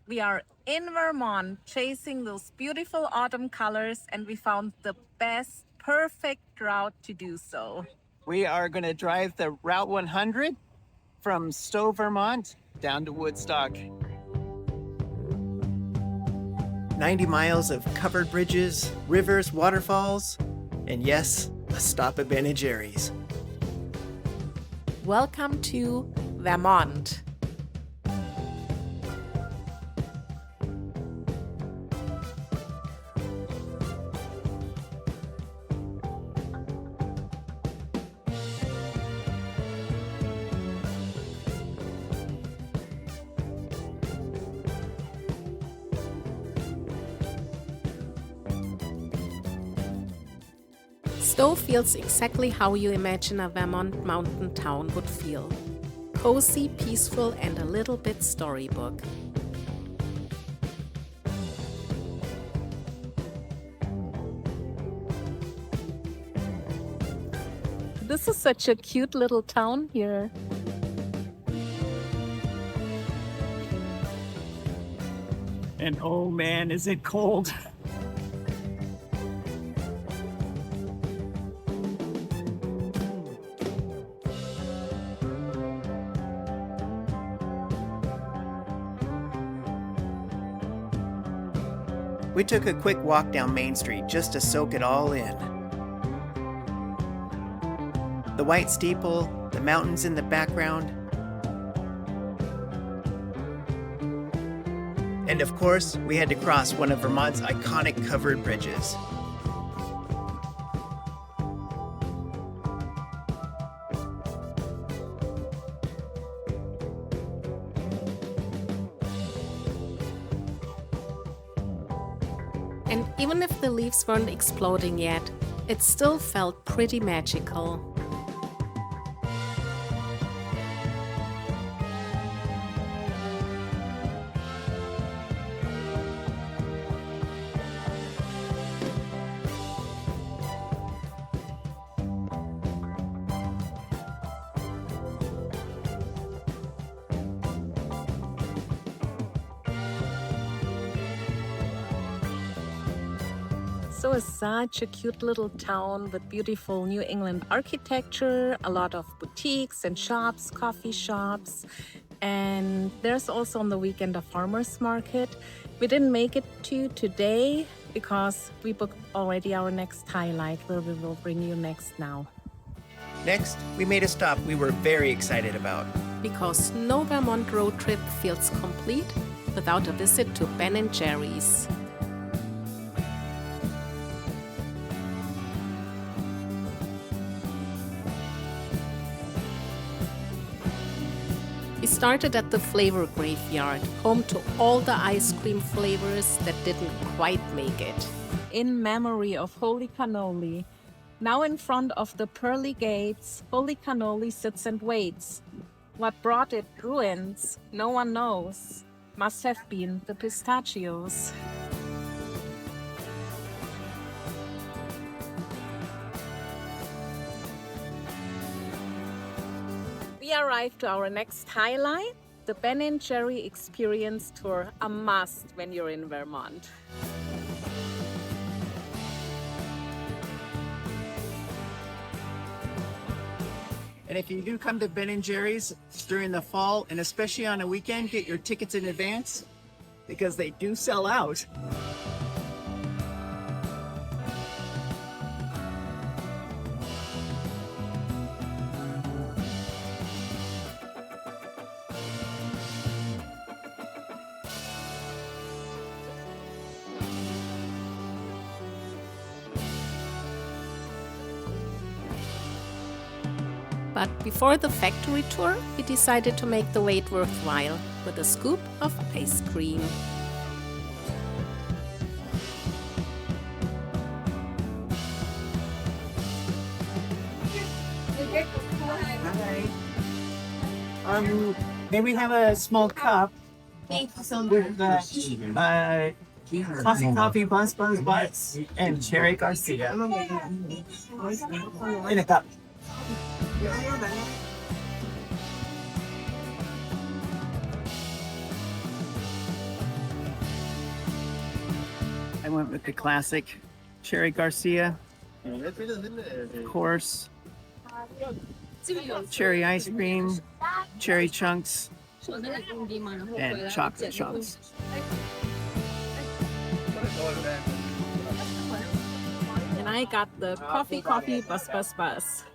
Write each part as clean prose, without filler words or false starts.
We are in Vermont chasing those beautiful autumn colors, and we found the best, perfect route to do so. We are going to drive the Route 100 from Stowe, Vermont, down to Woodstock. 90 miles of covered bridges, rivers, waterfalls, and yes, a stop at Ben & Jerry's. Welcome to Vermont. Stowe feels exactly how you imagine a Vermont mountain town would feel. Cozy, peaceful, and a little bit storybook. This is such a cute little town here. And oh man, is it cold. We took a quick walk down Main Street just to soak it all in. The white steeple, the mountains in the background, and of course, we had to cross one of Vermont's iconic covered bridges. And even if the leaves weren't exploding yet, it still felt pretty magical. So it's such a cute little town with beautiful New England architecture, a lot of boutiques and shops, coffee shops, and there's also on the weekend a farmer's market. We didn't make it to today because we booked already our next highlight where we will bring you next now. Next, we made a stop we were very excited about. Because no Vermont road trip feels complete without a visit to Ben & Jerry's. We started at the Flavor Graveyard, home to all the ice cream flavors that didn't quite make it. In memory of Holy Cannoli, now in front of the pearly gates, Holy Cannoli sits and waits. What brought it ruins, no one knows. Must have been the pistachios. We arrived to our next highlight, the Ben & Jerry Experience Tour, a must when you're in Vermont. And if you do come to Ben & Jerry's during the fall, and especially on a weekend, get your tickets in advance because they do sell out. But before the factory tour, we decided to make the wait worthwhile with a scoop of ice cream. Hi. May we have a small cup with coffee, buzz, and cherry Garcia in a cup. I went with the classic cherry Garcia, of course, cherry ice cream, cherry chunks, and chocolate chunks. And I got the coffee, bus.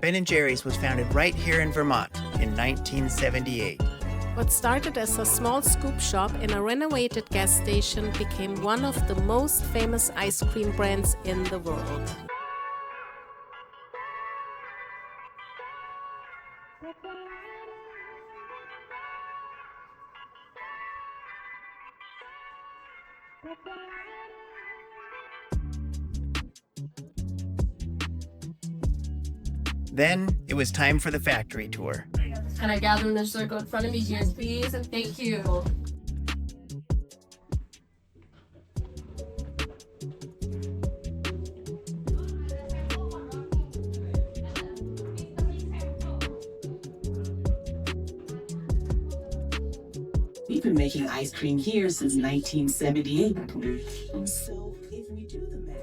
Ben & Jerry's was founded right here in Vermont in 1978. What started as a small scoop shop in a renovated gas station became one of the most famous ice cream brands in the world. Then it was time for the factory tour. Can I gather in the circle in front of me here, please? And thank you. We've been making ice cream here since 1978. So if we do the math.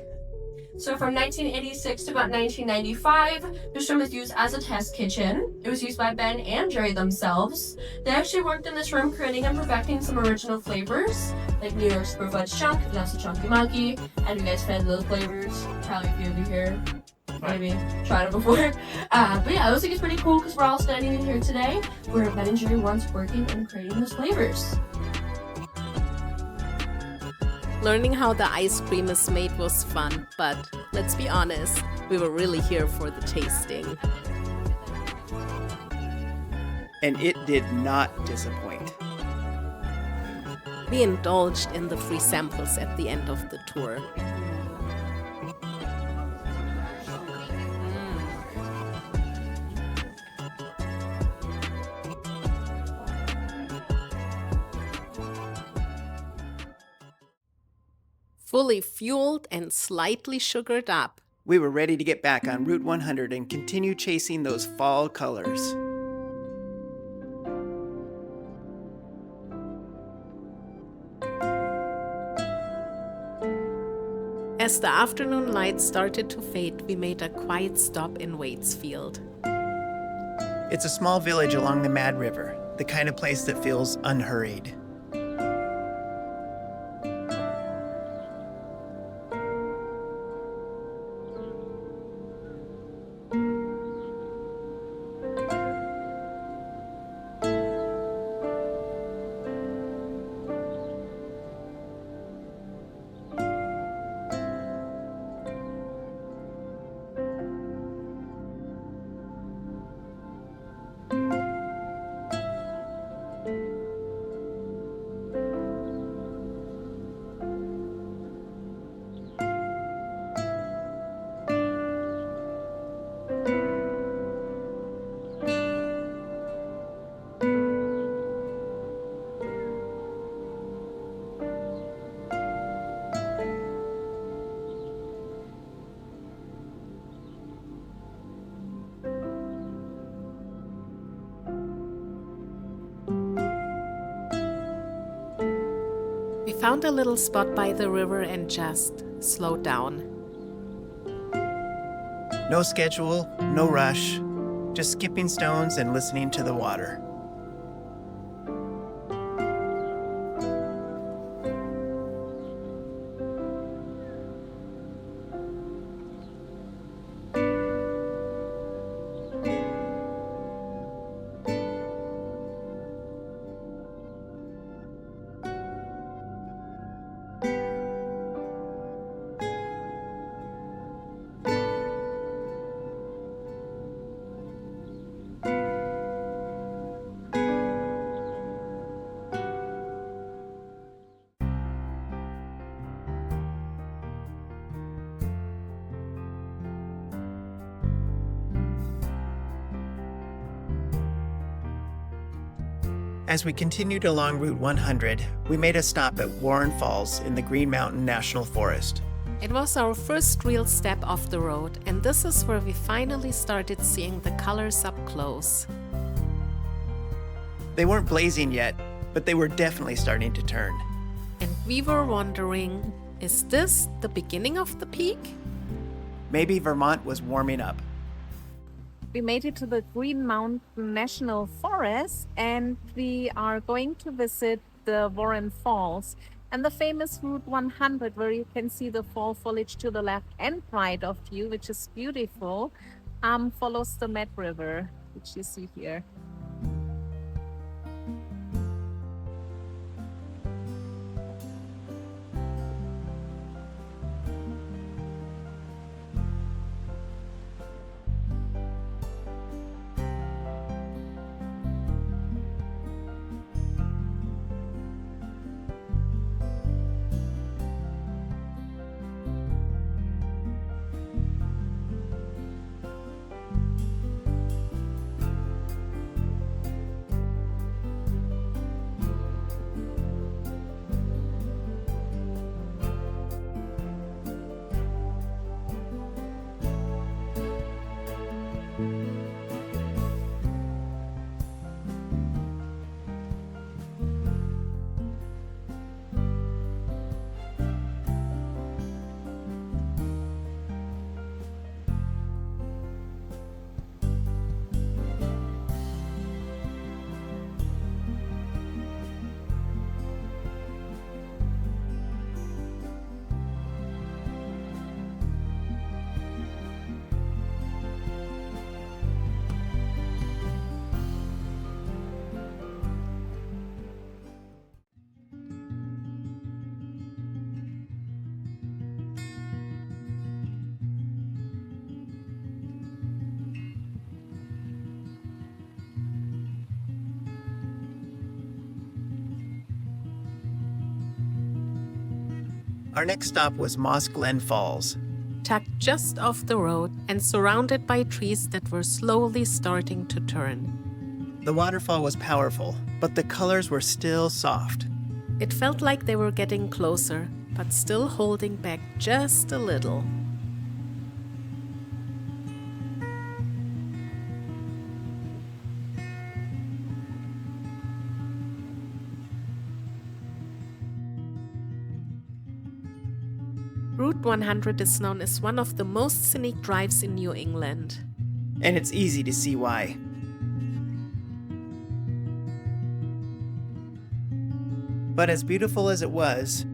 So from 1986 to about 1995, this room was used as a test kitchen. It was used by Ben and Jerry themselves. They actually worked in this room creating and perfecting some original flavors, like New York's Super Fudge Chunk and also Chunky Monkey. And you guys tried those flavors? Probably a few of you here. Maybe tried it before. But yeah, I was think it's pretty cool because we're all standing in here today where Ben and Jerry once working and creating those flavors. Learning how the ice cream is made was fun, but let's be honest, we were really here for the tasting. And it did not disappoint. We indulged in the free samples at the end of the tour. Fully fueled and slightly sugared up, We were ready to get back on Route 100 and continue chasing those fall colors. as the afternoon light started to fade, we made a quiet stop in Waitsfield. It's a small village along the Mad River, the kind of place that feels unhurried. We found a little spot by the river and just slowed down. No schedule, no rush, just skipping stones and listening to the water. As we continued along Route 100, we made a stop at Warren Falls in the Green Mountain National Forest. It was our first real step off the road, and this is where we finally started seeing the colors up close. They weren't blazing yet, but they were definitely starting to turn. And we were wondering, is this the beginning of the peak? Maybe Vermont was warming up. We made it to the Green Mountain National Forest, and we are going to visit the Warren Falls and the famous Route 100, where you can see the fall foliage to the left and right of you, which is beautiful, follows the Mad River, which you see here. Our next stop was Moss Glen Falls. Tucked just off the road and surrounded by trees that were slowly starting to turn. The waterfall was powerful, but the colors were still soft. It felt like they were getting closer, but still holding back just a little. Route 100 is known as one of the most scenic drives in New England. And it's easy to see why. But as beautiful as it was,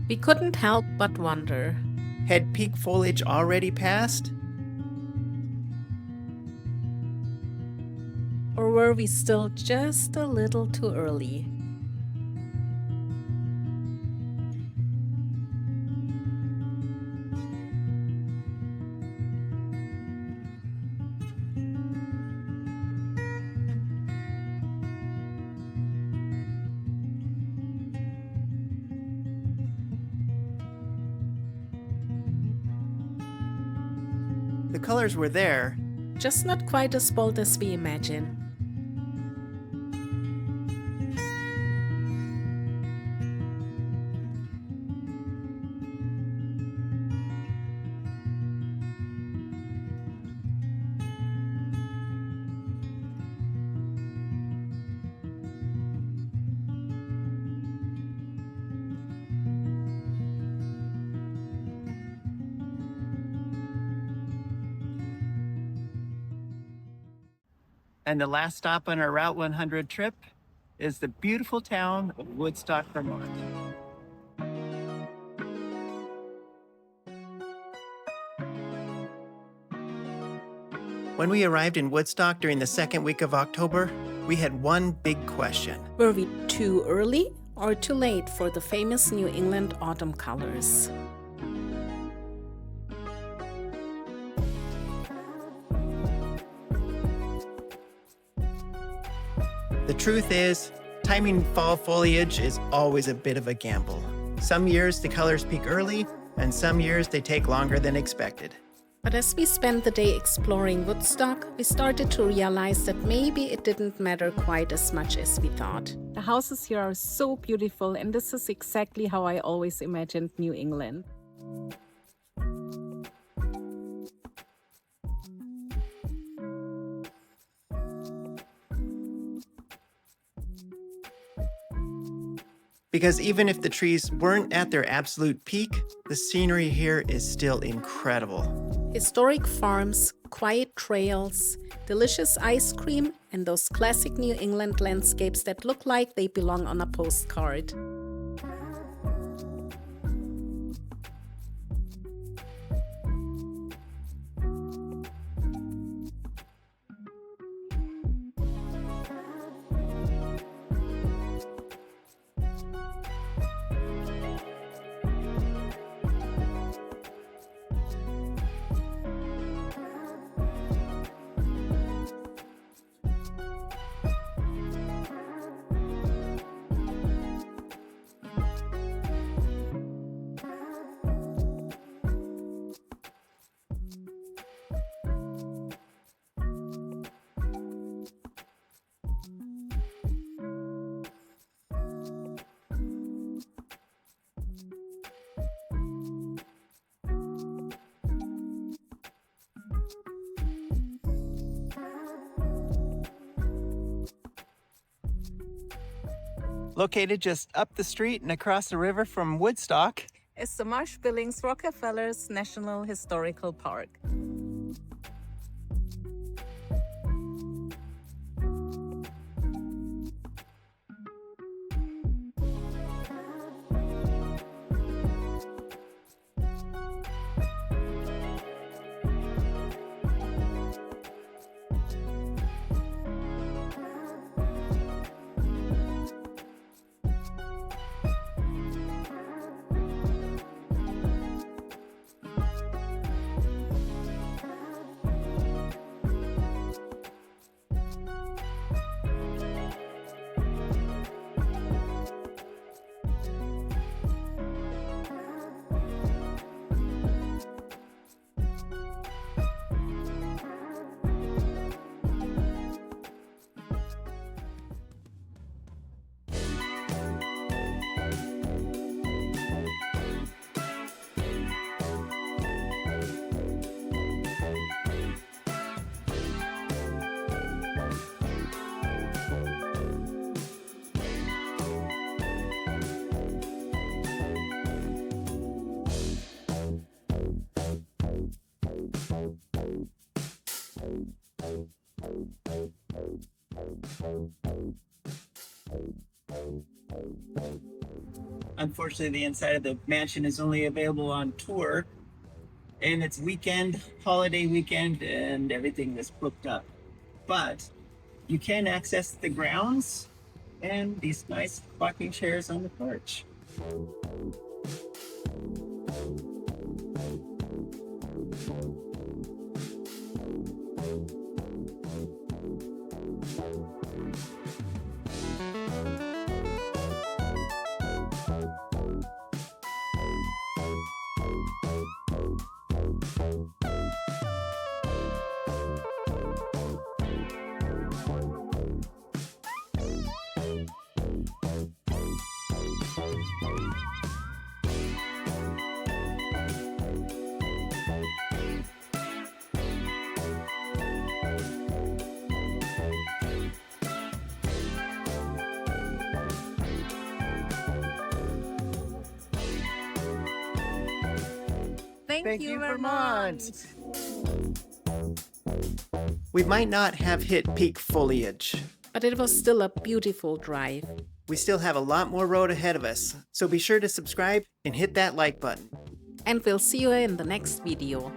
We couldn't help but wonder. had peak foliage already passed? Or were we still just a little too early? The colors were there, Just not quite as bold as we imagined. and the last stop on our Route 100 trip is the beautiful town of Woodstock, Vermont. When we arrived in Woodstock during the second week of October, we had one big question. Were we too early or too late for the famous New England autumn colors? The truth is, timing fall foliage is always a bit of a gamble. Some years the colors peak early, and some years they take longer than expected. But as we spent the day exploring Woodstock, we started to realize that maybe it didn't matter quite as much as we thought. The houses here are so beautiful, and this is exactly how I always imagined New England. Because even if the trees weren't at their absolute peak, the scenery here is still incredible. Historic farms, quiet trails, delicious ice cream, and those classic New England landscapes that look like they belong on a postcard. Located just up the street and across the river from Woodstock is the Marsh-Billings-Rockefeller's National Historical Park. Unfortunately, the inside of the mansion is only available on tour, and it's weekend, holiday weekend, and everything is booked up. But you can access the grounds and these nice rocking chairs on the porch. Thank you, Vermont! We might not have hit peak foliage, But it was still a beautiful drive. we still have a lot more road ahead of us, so be sure to subscribe and hit that like button. And we'll see you in the next video.